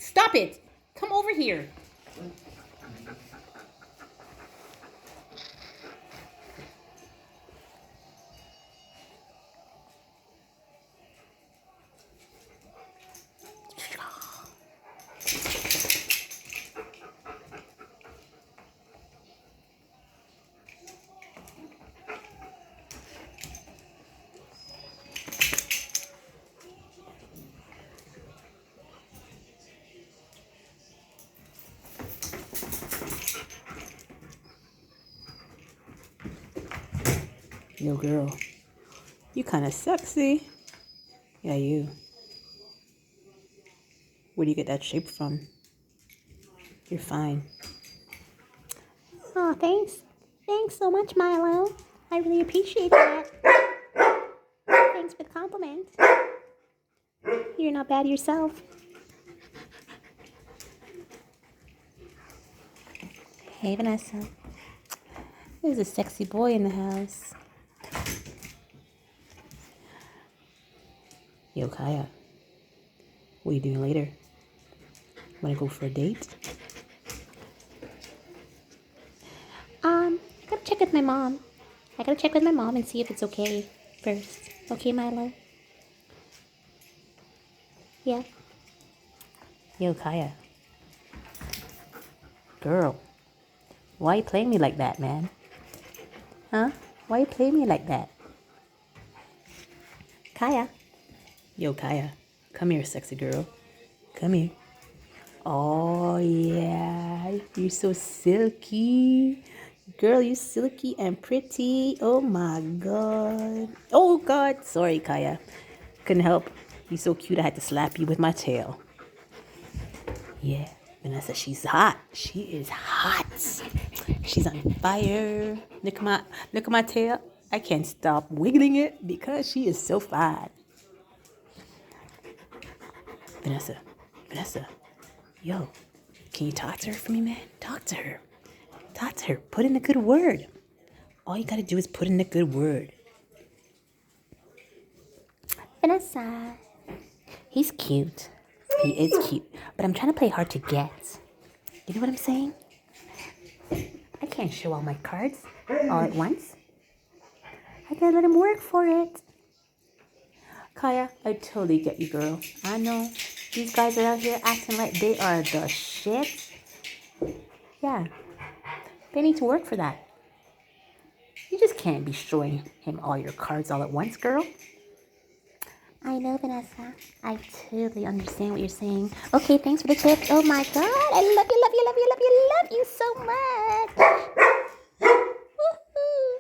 Stop it. Come over here. Yo, girl, you kind of sexy. Yeah, you. Where do you get that shape from? You're fine. Oh, thanks. Thanks so much, Milo. I really appreciate that. Thanks for the compliment. You're not bad yourself. Hey, Vanessa. There's a sexy boy in the house. Yo, Kaya, what are you doing later? Want to go for a date? I gotta check with my mom. I gotta check with my mom and see if it's okay first. Okay, Milo? Yeah. Yo, Kaya. Girl, why you playing me like that, man? Huh? Why you playing me like that? Kaya. Yo, Kaya, come here, sexy girl. Come here. Oh, yeah. You're so silky. Girl, you silky and pretty. Oh, my God. Oh, God. Sorry, Kaya. Couldn't help. You're so cute, I had to slap you with my tail. Yeah, Vanessa, she's hot. She is hot. She's on fire. Look at my tail. I can't stop wiggling it because she is so fine. Vanessa, yo, can you talk to her for me, man? Talk to her. Talk to her. Put in a good word. All you gotta do is put in a good word. Vanessa. He's cute. He is cute. But I'm trying to play hard to get. You know what I'm saying? I can't show all my cards all at once. I gotta let him work for it. Kaya, I totally get you, girl. I know. These guys are out here acting like they are the shit. Yeah. They need to work for that. You just can't be showing him all your cards all at once, girl. I know, Vanessa. I totally understand what you're saying. Okay, thanks for the tip. Oh my god, I love you, love you, love you, love you, love you so much. Woo-hoo.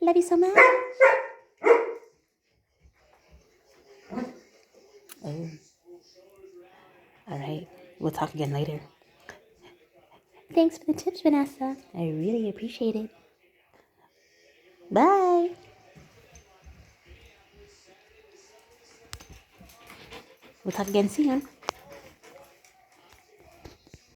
Love you so much. Oh. All right. We'll talk again later. Thanks for the tips, Vanessa. I really appreciate it. Bye. We'll talk again soon.